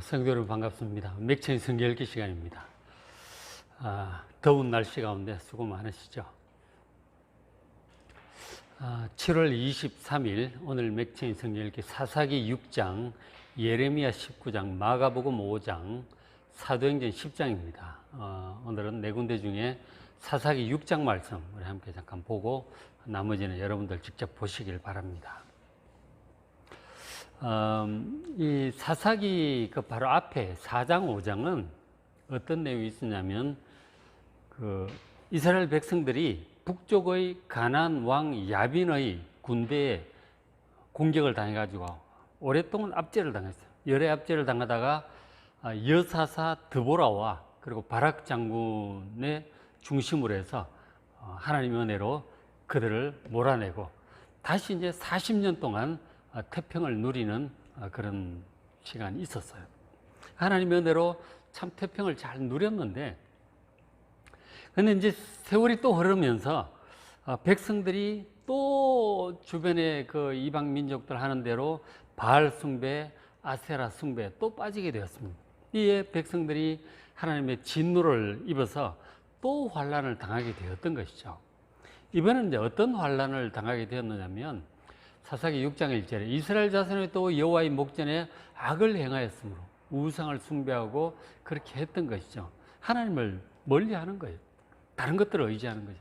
성도 여러분 반갑습니다. 맥체인 성경 읽기 시간입니다. 더운 날씨 가운데 수고 많으시죠. 7월 23일 오늘 맥체인 성경 읽기 사사기 6장, 예레미야 19장, 마가복음 5장, 사도행전 10장입니다. 오늘은 네 군데 중에 사사기 6장 말씀 우리 함께 잠깐 보고 나머지는 여러분들 직접 보시길 바랍니다. 이 사사기 그 바로 앞에 4장 5장은 어떤 내용이 있었냐면 이스라엘 백성들이 북쪽의 가나안 왕 야빈의 군대에 공격을 당해가지고 오랫동안 압제를 당했어요. 열애 압제를 당하다가 여사사 드보라와 그리고 바락 장군의 중심으로 해서 하나님의 은혜로 그들을 몰아내고 다시 이제 40년 동안 태평을 누리는 그런 시간이 있었어요. 하나님의 은혜로 참 태평을 잘 누렸는데, 근데 이제 세월이 또 흐르면서 백성들이 또 주변에 그 이방 민족들 하는 대로 바알 숭배, 아세라 숭배 또 빠지게 되었습니다. 이에 백성들이 하나님의 진노를 입어서 또 환란을 당하게 되었던 것이죠. 이번엔 이제 어떤 환란을 당하게 되었느냐면 사사기 6장 1절에 이스라엘 자손이 또 여호와의 목전에 악을 행하였으므로 우상을 숭배하고 그렇게 했던 것이죠. 하나님을 멀리하는 거예요. 다른 것들을 의지하는 거죠.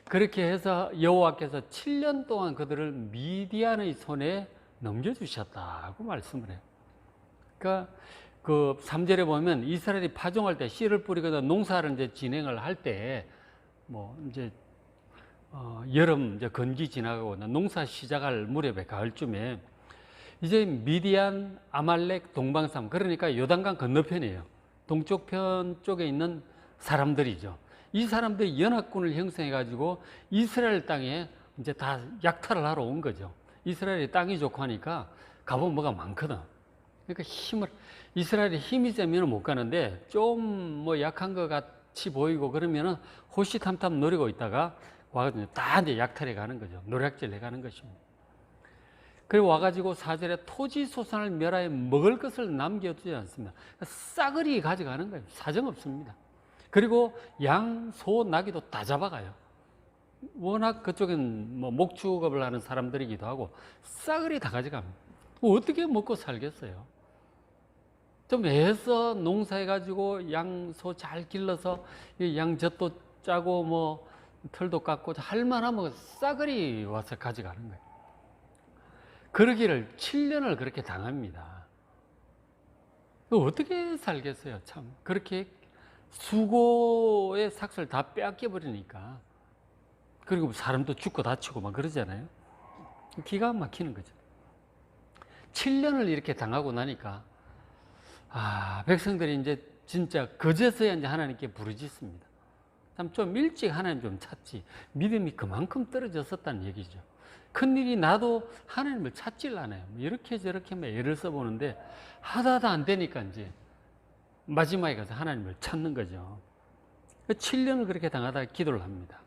그렇게 해서 여호와께서 7년 동안 그들을 미디안의 손에 넘겨주셨다고 말씀을 해요. 그러니까 그 3절에 보면 이스라엘이 파종할 때 씨를 뿌리거나 농사를 이제 진행을 할 때 이제 여름 이제 건기 지나가고 농사 시작할 무렵에 가을쯤에 이제 미디안, 아말렉, 동방삼, 그러니까 요단강 건너편이에요. 동쪽 편 쪽에 있는 사람들이죠. 이 사람들이 연합군을 형성해 가지고 이스라엘 땅에 이제 다 약탈을 하러 온 거죠. 이스라엘이 땅이 좋고 하니까 가보면 뭐가 많거든. 그러니까 이스라엘이 힘이 세면 못 가는데 좀 약한 것 같이 보이고 그러면은 호시탐탐 노리고 있다가 와가지고 다 이제 약탈해 가는 거죠. 노략질 해 가는 것입니다. 그리고 와가지고 4절에 토지 소산을 멸하여 먹을 것을 남겨두지 않습니다. 싸그리 가져가는 거예요. 사정 없습니다. 그리고 양, 소, 나귀도 다 잡아가요. 워낙 그쪽엔 목축업을 하는 사람들이기도 하고 싸그리 다 가져갑니다. 어떻게 먹고 살겠어요? 좀 애써 농사해가지고 양, 소 잘 길러서 양젖도 짜고 털도 깎고 할만하면 싸그리 와서 가져가는 거예요. 그러기를 7년을 그렇게 당합니다. 어떻게 살겠어요? 참 그렇게 수고의 삭을 다 빼앗겨 버리니까. 그리고 사람도 죽고 다치고 막 그러잖아요. 기가 막히는 거죠. 7년을 이렇게 당하고 나니까 백성들이 이제 진짜 그제서야 이제 하나님께 부르짖습니다. 참 좀 일찍 하나님 좀 찾지. 믿음이 그만큼 떨어졌었다는 얘기죠. 큰일이 나도 하나님을 찾질 않아요. 이렇게 저렇게 애를 써보는데 하다도 안 되니까 이제 마지막에 가서 하나님을 찾는 거죠. 7년을 그렇게 당하다가 기도를 합니다.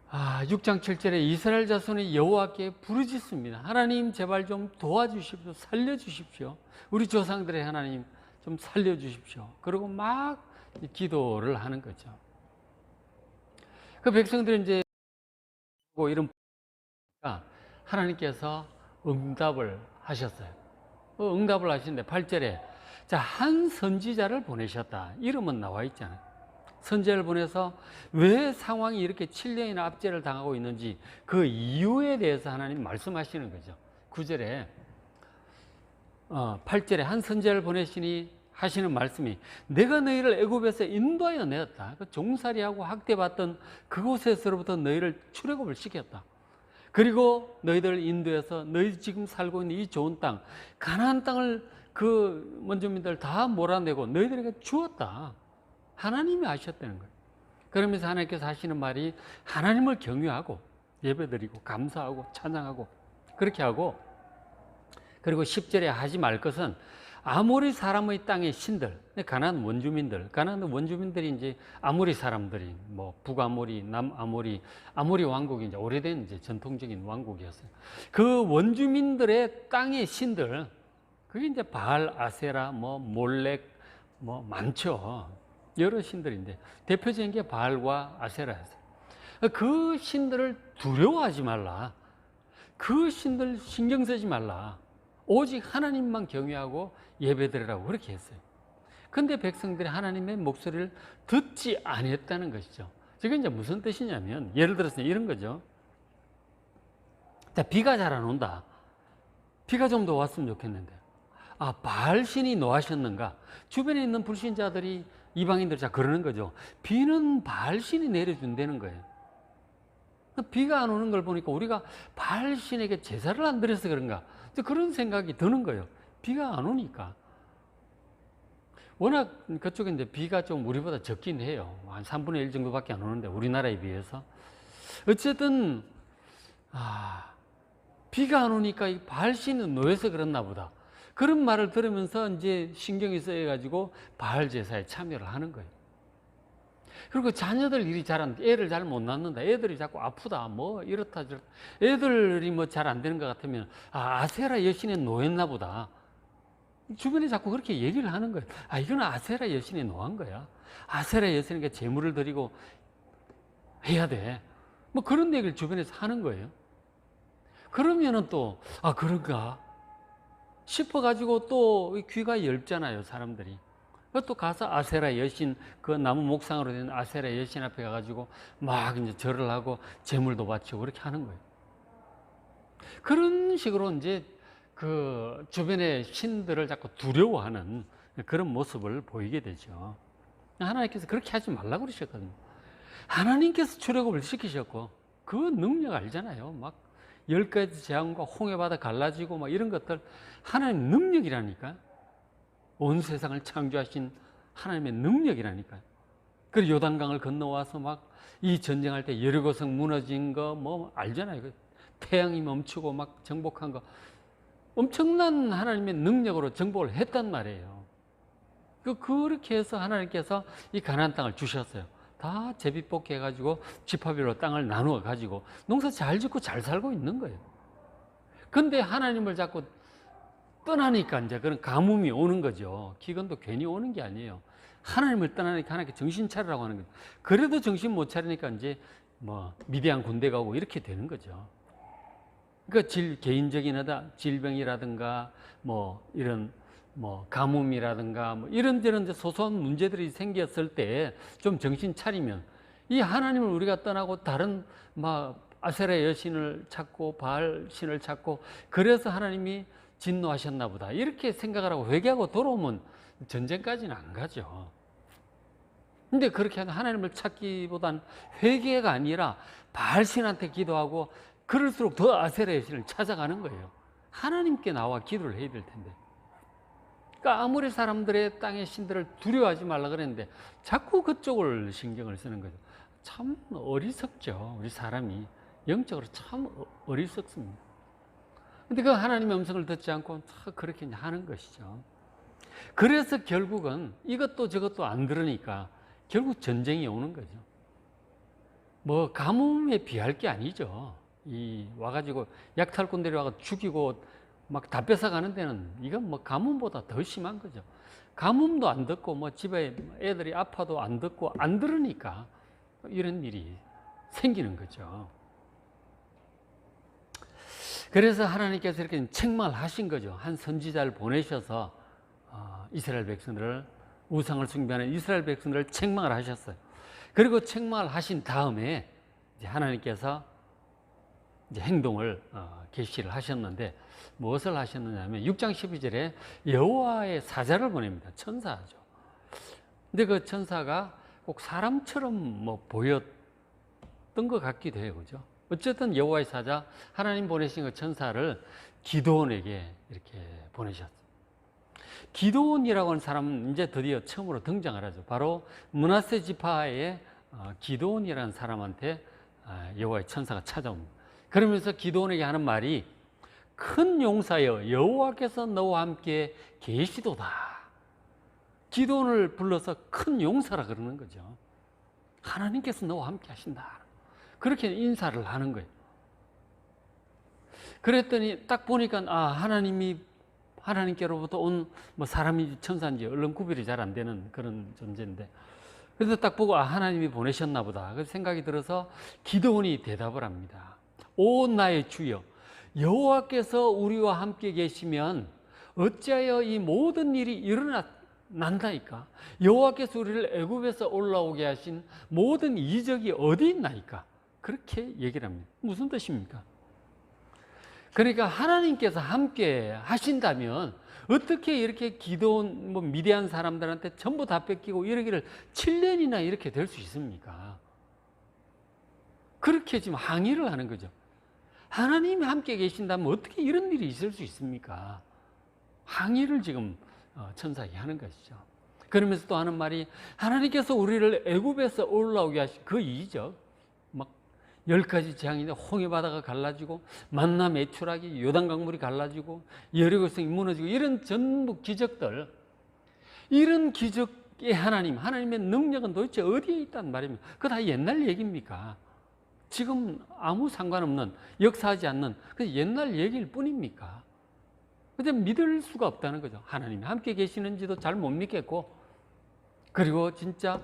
6장 7절에 이스라엘 자손이 여호와께 부르짖습니다. 하나님 제발 좀 도와주십시오. 살려주십시오. 우리 조상들의 하나님 좀 살려주십시오. 그리고 막 기도를 하는 거죠. 그 백성들이 이제 이런 하나님께서 응답을 하셨어요. 응답을 하시는데 8절에 한 선지자를 보내셨다. 이름은 나와 있잖아요. 선지자를 보내서 왜 상황이 이렇게 7년이나 압제를 당하고 있는지 그 이유에 대해서 하나님 말씀하시는 거죠. 9절에 8절에 한 선지자를 보내시니 하시는 말씀이 내가 너희를 애굽에서 인도하여 내었다. 종살이하고 학대받던 그곳에서부터 너희를 출애굽을 시켰다. 그리고 너희들을 인도해서 너희 지금 살고 있는 이 좋은 땅 가나안 땅을 그 원주민들 다 몰아내고 너희들에게 주었다. 하나님이 하셨다는 거예요. 그러면서 하나님께서 하시는 말이 하나님을 경외하고 예배드리고 감사하고 찬양하고 그렇게 하고, 그리고 10절에 하지 말 것은 아모리 사람의 땅의 신들, 가나안 원주민들이 이제 아모리 사람들이 북아모리, 남아모리, 아모리 왕국이 이제 오래된 이제 전통적인 왕국이었어요. 그 원주민들의 땅의 신들, 그게 이제 바알, 아세라, 뭐 몰렉, 뭐 많죠. 여러 신들인데 대표적인 게 바알과 아세라였어요. 그 신들을 두려워하지 말라. 그 신들 신경 쓰지 말라. 오직 하나님만 경외하고 예배드리라고 그렇게 했어요. 근데 백성들이 하나님의 목소리를 듣지 않았다는 것이죠. 지금 이제 무슨 뜻이냐면, 예를 들어서 이런 거죠. 자, 비가 잘 안 온다. 비가 좀 더 왔으면 좋겠는데. 아, 바알 신이 노하셨는가? 주변에 있는 불신자들이, 이방인들 자 그러는 거죠. 비는 바알 신이 내려준다는 거예요. 비가 안 오는 걸 보니까 우리가 바알 신에게 제사를 안 드려서 그런가? 그런 생각이 드는 거예요. 비가 안 오니까. 워낙 그쪽에 이제 비가 좀 우리보다 적긴 해요. 한 3분의 1 정도밖에 안 오는데, 우리나라에 비해서. 어쨌든, 비가 안 오니까 이 바알 신은 노여서 그렇나 보다. 그런 말을 들으면서 이제 신경이 쓰여가지고 바알 제사에 참여를 하는 거예요. 그리고 자녀들 일이 애를 잘 못 낳는다. 애들이 자꾸 아프다. 뭐 이렇다 저렇다. 애들이 뭐 잘 안 되는 것 같으면, 아세라 여신의 노였나 보다. 주변에 자꾸 그렇게 얘기를 하는 거예요. 이건 아세라 여신이 노한 거야. 아세라 여신에게 제물을 드리고 해야 돼. 뭐 그런 얘기를 주변에서 하는 거예요. 그러면은 또, 그런가 싶어가지고 또 귀가 넓잖아요, 사람들이. 또 가서 아세라 여신, 그 나무 목상으로 된 아세라 여신 앞에 가가지고 막 이제 절을 하고 제물도 바치고 그렇게 하는 거예요. 그런 식으로 이제 그 주변의 신들을 자꾸 두려워하는 그런 모습을 보이게 되죠. 하나님께서 그렇게 하지 말라고 그러셨거든요. 하나님께서 출애굽을 시키셨고, 그 능력 알잖아요. 막 10가지 재앙과 홍해바다 갈라지고 막 이런 것들 하나님의 능력이라니까. 온 세상을 창조하신 하나님의 능력이라니까요. 그리고 요단강을 건너와서 막 이 전쟁할 때 여리고성 무너진 거 뭐 알잖아요. 태양이 멈추고 막 정복한 거 엄청난 하나님의 능력으로 정복을 했단 말이에요. 그렇게 해서 하나님께서 이 가나안 땅을 주셨어요. 다 제비뽑기 해가지고 지파별로 땅을 나누어 가지고 농사 잘 짓고 잘 살고 있는 거예요. 근데 하나님을 자꾸 떠나니까 이제 그런 가뭄이 오는 거죠. 기근도 괜히 오는 게 아니에요. 하나님을 떠나니까 하나님께 정신 차리라고 하는 거죠. 그래도 정신 못 차리니까 이제 뭐 미디안 군대가 오고 이렇게 되는 거죠. 그러니까 개인적인 질병이라든가 뭐 이런 뭐 가뭄이라든가 뭐 이런저런 소소한 문제들이 생겼을 때 좀 정신 차리면, 이 하나님을 우리가 떠나고 다른 막 아세라 여신을 찾고 바알 신을 찾고 그래서 하나님이 진노하셨나 보다 이렇게 생각을 하고 회개하고 돌아오면 전쟁까지는 안 가죠. 근데 그렇게 하나님을 찾기보단 회개가 아니라 바알 신한테 기도하고 그럴수록 더 아세라 여신을 찾아가는 거예요. 하나님께 나와 기도를 해야 될 텐데. 그러니까 아무리 사람들의 땅의 신들을 두려워하지 말라 그랬는데 자꾸 그쪽을 신경을 쓰는 거죠. 참 어리석죠. 우리 사람이 영적으로 참 어리석습니다. 근데 그 하나님의 음성을 듣지 않고 그렇게 하는 것이죠. 그래서 결국은 이것도 저것도 안 들으니까 결국 전쟁이 오는 거죠. 뭐 가뭄에 비할 게 아니죠. 이 와가지고 약탈꾼들이 와가 죽이고 막 다 뺏어가는 데는 이건 뭐 가뭄보다 더 심한 거죠. 가뭄도 안 듣고 뭐 집에 애들이 아파도 안 듣고 안 들으니까 이런 일이 생기는 거죠. 그래서 하나님께서 이렇게 책망하신 거죠. 한 선지자를 보내셔서 이스라엘 백성들을, 우상을 숭배하는 이스라엘 백성들을 책망을 하셨어요. 그리고 책망을 하신 다음에 이제 하나님께서 이제 행동을 계시를 하셨는데 무엇을 하셨느냐면 6장 12절에 여호와의 사자를 보냅니다. 천사죠. 근데 그 천사가 꼭 사람처럼 뭐 보였던 것 같기도 해요. 그죠? 어쨌든 여호와의 사자, 하나님 보내신 그 천사를 기드온에게 이렇게 보내셨어요. 기드온이라고 하는 사람은 이제 드디어 처음으로 등장을 하죠. 바로 므낫세 지파의 기드온이라는 사람한테 여호와의 천사가 찾아옵니다. 그러면서 기드온에게 하는 말이 큰 용사여 여호와께서 너와 함께 계시도다. 기드온을 불러서 큰 용사라 그러는 거죠. 하나님께서 너와 함께 하신다. 그렇게 인사를 하는 거예요. 그랬더니 딱 보니까 하나님이 하나님께로부터 온 뭐 사람인지 천사인지 얼른 구별이 잘 안 되는 그런 존재인데, 그래서 딱 보고 하나님이 보내셨나 보다 그 생각이 들어서 기드온이 대답을 합니다. 오 나의 주여, 여호와께서 우리와 함께 계시면 어찌하여 이 모든 일이 일어난다니까? 여호와께서 우리를 애굽에서 올라오게 하신 모든 이적이 어디 있나이까? 그렇게 얘기를 합니다. 무슨 뜻입니까? 그러니까 하나님께서 함께 하신다면 어떻게 이렇게 기도원 미디안 사람들한테 전부 다 뺏기고 이러기를 7년이나 이렇게 될 수 있습니까? 그렇게 지금 항의를 하는 거죠. 하나님이 함께 계신다면 어떻게 이런 일이 있을 수 있습니까? 항의를 지금 천사에게 하는 것이죠. 그러면서 또 하는 말이 하나님께서 우리를 애굽에서 올라오게 하신 그 이적, 막 10가지 재앙인데 홍해 바다가 갈라지고 만나 메추라기 요단 강물이 갈라지고 여리고 성이 무너지고 이런 전부 기적들, 이런 기적의 하나님의 능력은 도대체 어디에 있단 말입니까? 그거 다 옛날 얘기입니까? 지금 아무 상관없는, 역사하지 않는 그 옛날 얘기일 뿐입니까? 근데 믿을 수가 없다는 거죠. 하나님이 함께 계시는지도 잘 못 믿겠고, 그리고 진짜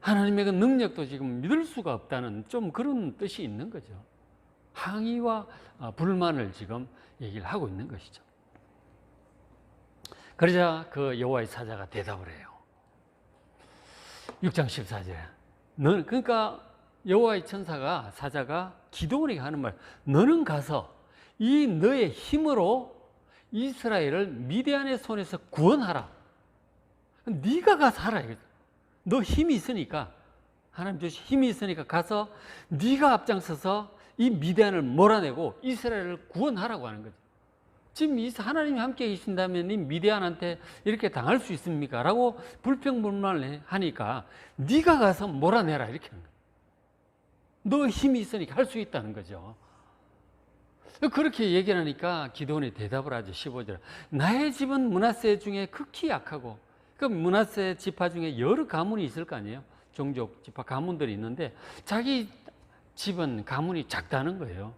하나님의 그 능력도 지금 믿을 수가 없다는 좀 그런 뜻이 있는 거죠. 항의와 불만을 지금 얘기를 하고 있는 것이죠. 그러자 그 여호와의 사자가 대답을 해요. 6장 14절에 너는, 그러니까 여호와의 천사가, 사자가 기드온에게 하는 말, 너는 가서 이 너의 힘으로 이스라엘을 미디안의 손에서 구원하라. 네가 가서 하라 이거죠. 너 힘이 있으니까, 하나님 주신 힘이 있으니까 가서 네가 앞장서서 이 미디안을 몰아내고 이스라엘을 구원하라고 하는 거죠. 지금 하나님이 함께 계신다면 이 미디안한테 이렇게 당할 수 있습니까? 라고 불평불만을 하니까 네가 가서 몰아내라 이렇게 하는 거예요. 너 힘이 있으니까 할 수 있다는 거죠. 그렇게 얘기하니까 기드온이 대답을 하죠. 15절. 나의 집은 므낫세 중에 극히 약하고, 그 므낫세 지파 중에 여러 가문이 있을 거 아니에요. 종족 지파 가문들이 있는데 자기 집은 가문이 작다는 거예요.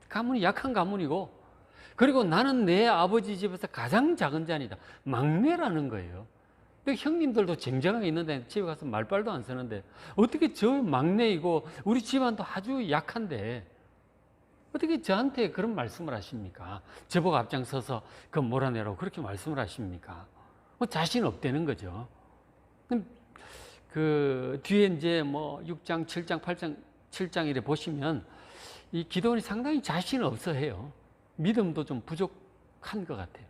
가문이 약한 가문이고, 그리고 나는 내 아버지 집에서 가장 작은 자니다. 막내라는 거예요. 형님들도 쟁쟁하게 있는데 집에 가서 말빨도 안 쓰는데 어떻게 저 막내이고 우리 집안도 아주 약한데 어떻게 저한테 그런 말씀을 하십니까? 저보고 앞장서서 그 몰아내라고 그렇게 말씀을 하십니까? 자신 없다는 거죠. 그 뒤에 이제 6장, 7장, 8장, 7장 이래 보시면 이 기드온이 상당히 자신 없어 해요. 믿음도 좀 부족한 것 같아요.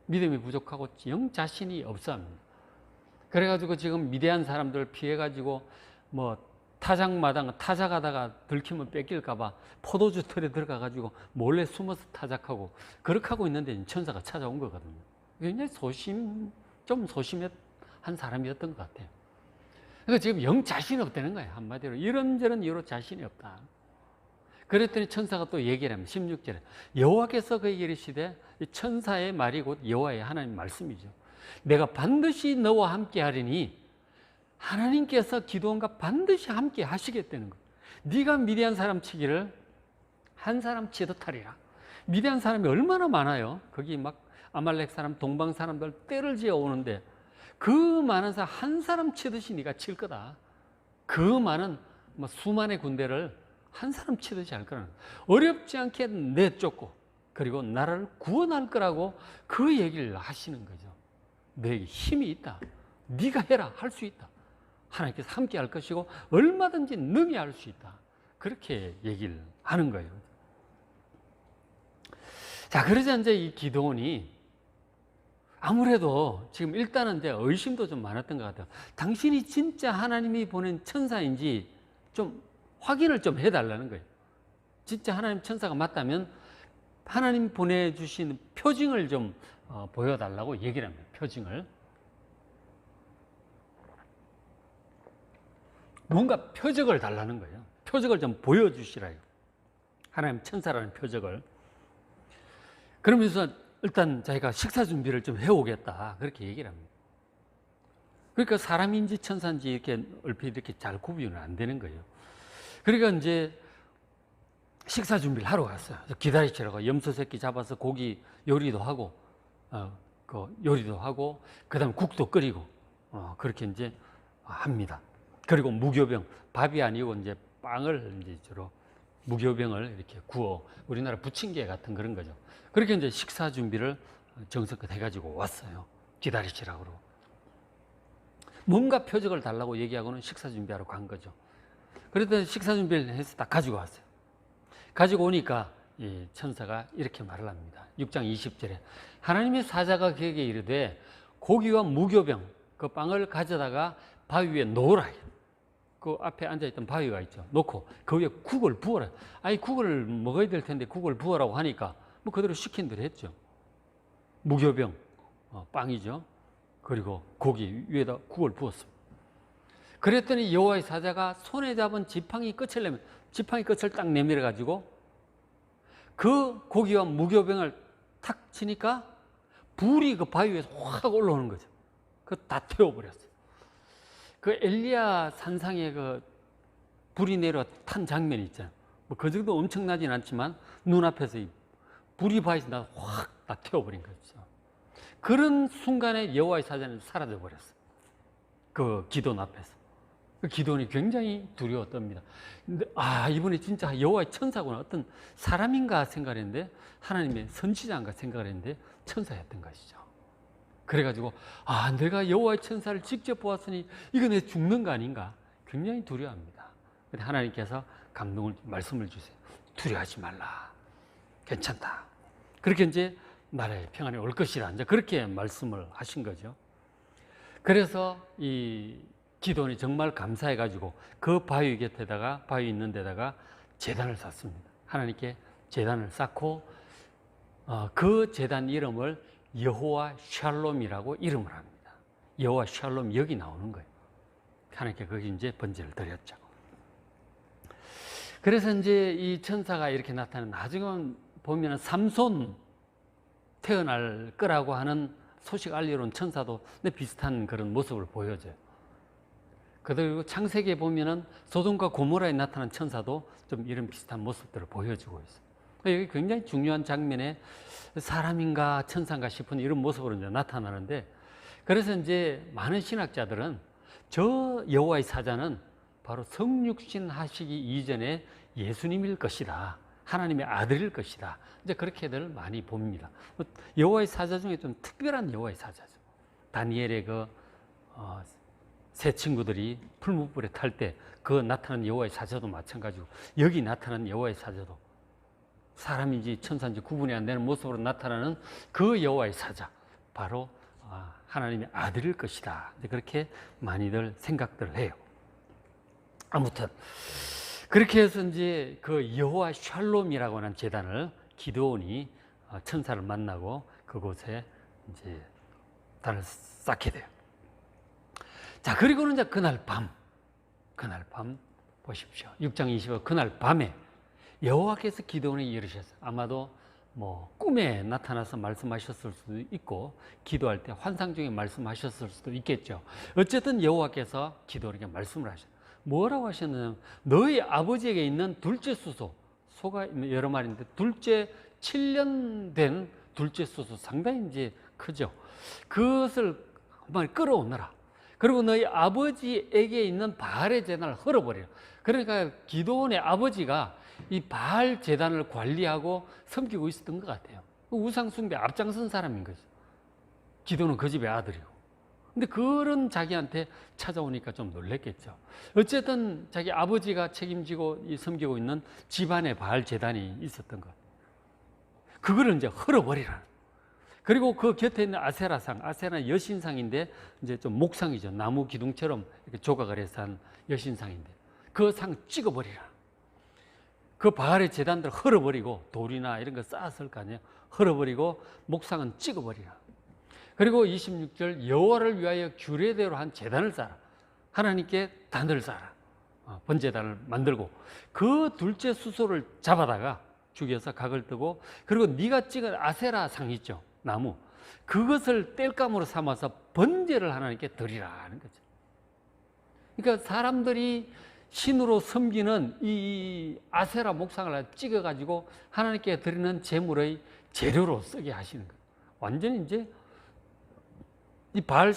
믿음이 부족하고 영 자신이 없어 합니다. 그래가지고 지금 미디안 사람들 피해가지고 타작마당 타작하다가 들키면 뺏길까봐 포도주 털에 들어가가지고 몰래 숨어서 타작하고 그렇게 하고 있는데 천사가 찾아온 거거든요. 굉장히 좀 소심한 사람이었던 것 같아요. 그러니까 지금 영 자신이 없다는 거예요. 한마디로 이런저런 이유로 자신이 없다. 그랬더니 천사가 또 얘기를 합니다. 16절에 여호와께서 그에게 이르시되, 천사의 말이 곧 여호와의 하나님 말씀이죠. 내가 반드시 너와 함께 하리니, 하나님께서 기드온과 반드시 함께 하시겠다는 거예요. 네가 미디안 사람 치기를 한 사람 치듯 하리라. 미디안 사람이 얼마나 많아요. 거기 막 아말렉 사람, 동방 사람들 떼를 지어 오는데 그 많은 사람 한 사람 치듯이 네가 칠 거다. 그 많은 수만의 군대를 한 사람 치듯이 할 거라는, 어렵지 않게 내쫓고 그리고 나라를 구원할 거라고 그 얘기를 하시는 거죠. 너에게 힘이 있다. 네가 해라. 할 수 있다. 하나님께서 함께 할 것이고 얼마든지 능히 할 수 있다. 그렇게 얘기를 하는 거예요. 자, 그러자 이제 이 기드온이 아무래도 지금 일단은 이제 의심도 좀 많았던 것 같아요. 당신이 진짜 하나님이 보낸 천사인지 좀 확인을 좀 해달라는 거예요. 진짜 하나님 천사가 맞다면 하나님 보내주신 표징을 좀 보여달라고 얘기를 합니다. 표징을. 뭔가 표적을 달라는 거예요. 표적을 좀 보여주시라요. 하나님 천사라는 표적을. 그러면서 일단 자기가 식사 준비를 좀 해오겠다. 그렇게 얘기를 합니다. 그러니까 사람인지 천사인지 이렇게 얼핏 이렇게 잘 구분이 안 되는 거예요. 그러니까 이제 식사 준비를 하러 갔어요. 기다리시라고 염소 새끼 잡아서 고기 요리도 하고 그 요리도 하고 그다음에 국도 끓이고 그렇게 이제 합니다. 그리고 무교병, 밥이 아니고 이제 빵을 이제 주로 무교병을 이렇게 구워 우리나라 부침개 같은 그런 거죠. 그렇게 이제 식사 준비를 정성껏 해가지고 왔어요. 기다리시라고 그러고. 뭔가 표적을 달라고 얘기하고는 식사 준비하러 간 거죠. 그랬더니 식사 준비를 해서 딱 가지고 왔어요. 가지고 오니까 이 천사가 이렇게 말을 합니다. 6장 20절에 하나님의 사자가 그에게 이르되 고기와 무교병 그 빵을 가져다가 바위 위에 놓으라. 그 앞에 앉아있던 바위가 있죠. 놓고 그 위에 국을 부어라. 아니 국을 먹어야 될 텐데 국을 부어라고 하니까 뭐 그대로 시킨 대로 했죠. 무교병 빵이죠. 그리고 고기 위에다 국을 부었습니다. 그랬더니 여호와의 사자가 손에 잡은 지팡이 끝을 딱 내밀어 가지고 그 고기와 무교병을 탁 치니까 불이 그 바위 위에서 확 올라오는 거죠. 그 다 태워버렸어요. 그 엘리야 산상에 그 불이 내려 탄 장면이 있잖아요. 뭐 그 정도 엄청나진 않지만 눈앞에서 이 불이 바위에서 확 다 태워버린 거죠. 그런 순간에 여호와의 사자는 사라져 버렸어요. 그 기돈 앞에서. 그 기돈이 굉장히 두려워 떱니다. 근데 이분이 진짜 여호와의 천사구나. 어떤 사람인가 생각했는데 하나님의 선지자인가 생각을 했는데 천사였던 것이죠. 그래가지고 내가 여호와의 천사를 직접 보았으니 이거 내 죽는 거 아닌가? 굉장히 두려워합니다. 근데 하나님께서 말씀을 주세요. 두려워하지 말라. 괜찮다. 그렇게 이제 나라의 평안이 올 것이라 이제 그렇게 말씀을 하신 거죠. 그래서 이 기돈이 정말 감사해가지고 그 바위 있는 데다가 제단을 쌓습니다. 하나님께 제단을 쌓고 그 제단 이름을 여호와 샬롬이라고 이름을 합니다. 여호와 샬롬 여기 나오는 거예요. 하나님께 거기 이제 번제를 드렸죠. 그래서 이제 이 천사가 이렇게 나타나는 나중에 보면은 삼손 태어날 거라고 하는 소식 알리러 온 천사도 비슷한 그런 모습을 보여줘요. 그리고 창세기에 보면은 소돔과 고모라에 나타난 천사도 좀 이런 비슷한 모습들을 보여주고 있어요. 여기 굉장히 중요한 장면에 사람인가 천사인가 싶은 이런 모습으로 이제 나타나는데, 그래서 이제 많은 신학자들은 저 여호와의 사자는 바로 성육신 하시기 이전에 예수님일 것이다. 하나님의 아들일 것이다. 이제 그렇게들 많이 봅니다. 여호와의 사자 중에 좀 특별한 여호와의 사자죠. 다니엘의 새 친구들이 풀무불에 탈 때 그 나타난 여호와의 사자도 마찬가지고, 여기 나타난 여호와의 사자도 사람인지 천사인지 구분이 안 되는 모습으로 나타나는 그 여호와의 사자, 바로 하나님의 아들일 것이다. 그렇게 많이들 생각들을 해요. 아무튼 그렇게 해서 이제 그 여호와 샬롬이라고 하는 제단을 기드온이 천사를 만나고 그곳에 이제 단을 쌓게 돼요. 자, 그리고는 이제 그날 밤 보십시오. 6장 20절 그날 밤에 여호와께서 기드온에게 이르셨어요. 아마도 뭐 꿈에 나타나서 말씀하셨을 수도 있고 기도할 때 환상 중에 말씀하셨을 수도 있겠죠. 어쨌든 여호와께서 기드온에게 말씀을 하셨어요. 뭐라고 하셨냐면 너희 아버지에게 있는 둘째 수소, 소가 여러 마리인데 둘째 7년 된 둘째 수소 상당히 이제 크죠. 그것을 한번 끌어오너라. 그리고 너희 아버지에게 있는 바알의 제단을 헐어버려라. 그러니까 기드온의 아버지가 이 바알 제단을 관리하고 섬기고 있었던 것 같아요. 우상 숭배 앞장선 사람인 거죠. 기드온은 그 집의 아들이고. 근데 그런 자기한테 찾아오니까 좀 놀랬겠죠. 어쨌든 자기 아버지가 책임지고 섬기고 있는 집안의 바알 제단이 있었던 것. 그거를 이제 헐어버리라. 그리고 그 곁에 있는 아세라상, 아세라는 여신상인데 이제 좀 목상이죠. 나무 기둥처럼 이렇게 조각을 해서 한 여신상인데 그 상 찍어버리라. 그 바알의 제단들 헐어버리고 돌이나 이런 거 쌓았을 거 아니에요. 헐어버리고 목상은 찍어버리라. 그리고 26절 여호와를 위하여 규례대로 한 제단을 쌓아라. 하나님께 단을 쌓아라. 번제단을 만들고 그 둘째 수소를 잡아다가 죽여서 각을 뜨고, 그리고 네가 찍은 아세라 상 있죠. 나무. 그것을 땔감으로 삼아서 번제를 하나님께 드리라 하는 거죠. 그러니까 사람들이 신으로 섬기는 이 아세라 목상을 찍어가지고 하나님께 드리는 제물의 재료로 쓰게 하시는 거예요. 완전히 이제 이 바알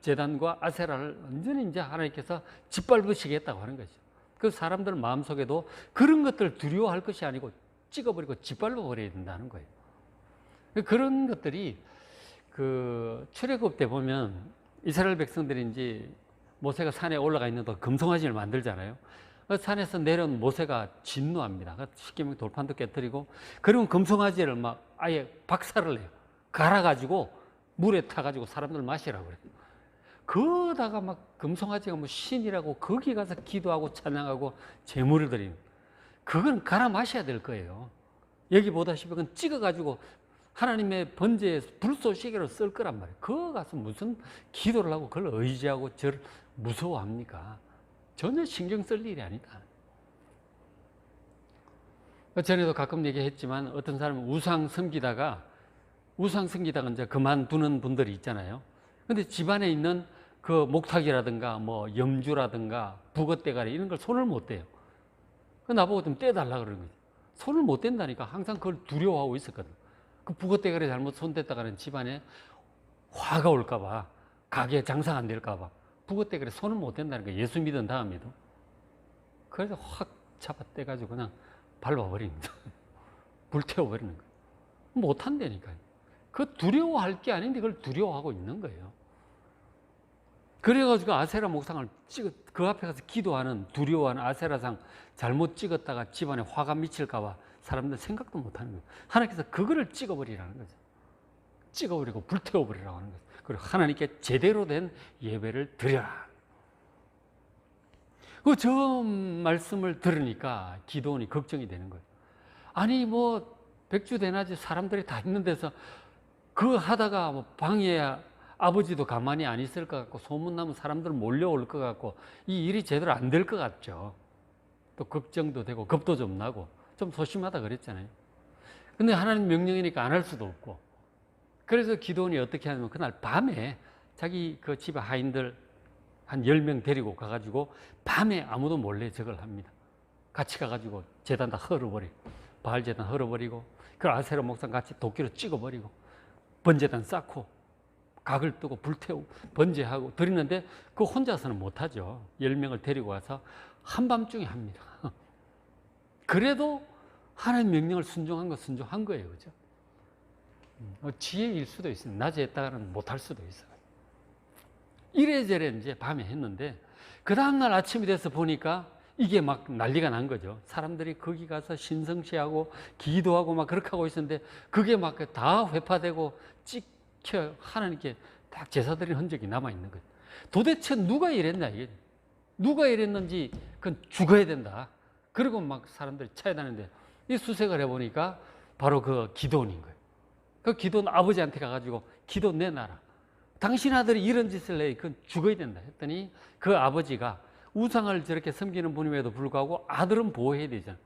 제단과 아세라를 완전히 이제 하나님께서 짓밟으시겠다고 하는 거죠. 그 사람들 마음속에도 그런 것들을 두려워할 것이 아니고 찍어버리고 짓밟아 버려야 된다는 거예요. 그런 것들이 그 출애굽 때 보면 이스라엘 백성들이 이제 모세가 산에 올라가 있는 또 금송아지를 만들잖아요. 산에서 내려온 모세가 진노합니다. 십계명 돌판도 깨뜨리고, 그리고 금송아지를 막 아예 박살을 내요. 갈아가지고 물에 타가지고 사람들 마시라고 그래요. 그러다가 막 금송아지가 뭐 신이라고 거기 가서 기도하고 찬양하고 제물을 드리는, 그건 갈아 마셔야 될 거예요. 여기 보다시피 그건 찍어가지고 하나님의 번제에 불쏘시개로 쓸 거란 말이에요. 그거 가서 무슨 기도를 하고 그걸 의지하고 저를 무서워합니까? 전혀 신경 쓸 일이 아니다. 전에도 가끔 얘기했지만 어떤 사람은 우상 섬기다가 이제 그만두는 분들이 있잖아요. 근데 집안에 있는 그 목탁이라든가 뭐 염주라든가 북어대가리 이런 걸 손을 못 대요. 나보고 좀 떼달라 그러는 거지. 손을 못 댄다니까. 항상 그걸 두려워하고 있었거든. 그 북어대가리 잘못 손댔다가는 집안에 화가 올까봐, 가게에 장사가 안 될까봐 북어대가리 손을 못 댄다는 거야. 예수 믿은 다음에도. 그래서 확 잡아 떼가지고 그냥 밟아버리는 거야. 불태워버리는 거야. 못한다니까요. 그 두려워할 게 아닌데 그걸 두려워하고 있는 거예요. 그래가지고 아세라 목상을 그 앞에 가서 기도하는, 두려워하는 아세라상 잘못 찍었다가 집안에 화가 미칠까봐 사람들 생각도 못하는 거예요. 하나님께서 그거를 찍어버리라는 거죠. 찍어버리고 불태워버리라고 하는 거죠. 그리고 하나님께 제대로 된 예배를 드려라. 저 말씀을 들으니까 기도원이 걱정이 되는 거예요. 아니 뭐 백주대낮에 사람들이 다 있는 데서 그 하다가 뭐 방에 아버지도 가만히 안 있을 것 같고 소문나면 사람들 몰려올 것 같고 이 일이 제대로 안 될 것 같죠. 또 걱정도 되고 겁도 좀 나고 좀 소심하다 그랬잖아요. 근데 하나님 명령이니까 안 할 수도 없고, 그래서 기도원이 어떻게 하냐면 그날 밤에 자기 그 집에 하인들 한 10명 데리고 가가지고 밤에 아무도 몰래 저걸 합니다. 같이 가가지고 제단 다 헐어버리고, 바알 제단 헐어버리고, 그 아세라 목상 같이 도끼로 찍어버리고, 번제단 쌓고 각을 뜨고 불태우고 번제하고 드리는데 그 혼자서는 못하죠. 10명을 데리고 와서 한밤중에 합니다. 그래도 하나님 명령을 순종한 거예요. 그죠? 지혜일 수도 있어요. 낮에 했다가는 못할 수도 있어요. 이래저래 이제 밤에 했는데 그 다음날 아침이 돼서 보니까 이게 막 난리가 난 거죠. 사람들이 거기 가서 신성시하고 기도하고 막 그렇게 하고 있었는데 그게 막 다 회파되고 찍혀 하나님께 딱 제사 드린 흔적이 남아있는 거예요. 도대체 누가 이랬나 이게. 누가 이랬는지 그건 죽어야 된다. 그리고 막 사람들이 찾아다니는데 이 수색을 해보니까 바로 그 기도원인 거예요. 그 기도원 아버지한테 가가지고 기도 내놔라. 당신 아들이 이런 짓을 해. 그건 죽어야 된다 했더니 그 아버지가 우상을 저렇게 섬기는 분임에도 불구하고 아들은 보호해야 되잖아.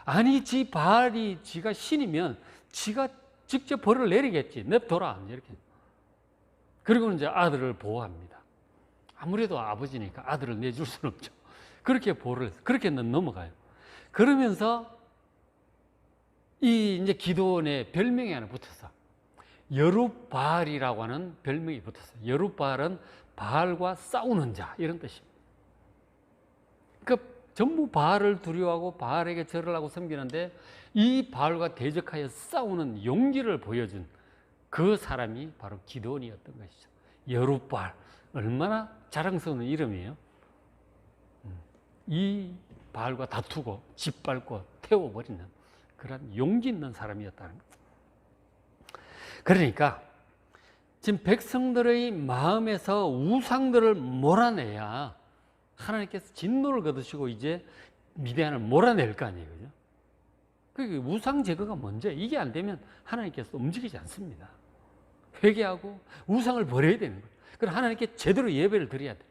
아니 바알이 지가 신이면 지가 직접 벌을 내리겠지. 냅둬라 이렇게. 그리고 이제 아들을 보호합니다. 아무래도 아버지니까 아들을 내줄 수는 없죠. 그렇게 보호를 해서 그렇게는 넘어가요. 그러면서 이 이제 기도원의 별명이 하나 붙었어. 여룻바알이라고 하는 별명이 붙었어요. 여룻바알은 바알과 싸우는 자 이런 뜻입니다. 그러니까 전부 바알을 두려워하고 바알에게 절을 하고 섬기는데 이 바알과 대적하여 싸우는 용기를 보여준 그 사람이 바로 기드온이었던 것이죠. 여룻바알, 얼마나 자랑스러운 이름이에요. 이 바알과 다투고 짓밟고 태워버리는 그런 용기 있는 사람이었다는 거죠. 그러니까 지금 백성들의 마음에서 우상들을 몰아내야 하나님께서 진노를 거두시고 이제 미디안을 몰아낼 거 아니에요. 그죠? 그 우상 제거가 먼저, 이게 안 되면 하나님께서 움직이지 않습니다. 회개하고 우상을 버려야 되는 거예요. 그럼 하나님께 제대로 예배를 드려야 돼요.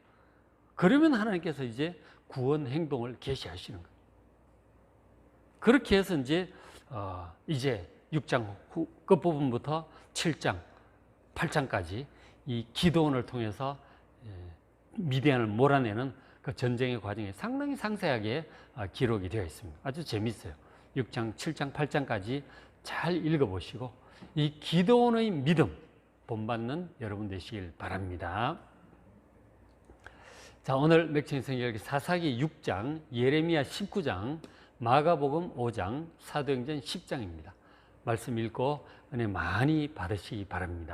그러면 하나님께서 이제 구원 행동을 계시하시는 거예요. 그렇게 해서 이제 6장 끝부분부터 7장, 8장까지 이 기도원을 통해서 미디안을 몰아내는 그 전쟁의 과정이 상당히 상세하게 기록이 되어 있습니다. 아주 재밌어요. 6장, 7장, 8장까지 잘 읽어보시고 이 기도원의 믿음 본받는 여러분 되시길 바랍니다. 자, 오늘 맥주인 성경 사사기 6장, 예레미야 19장, 마가복음 5장, 사도행전 10장입니다. 말씀 읽고 은혜 많이 받으시기 바랍니다.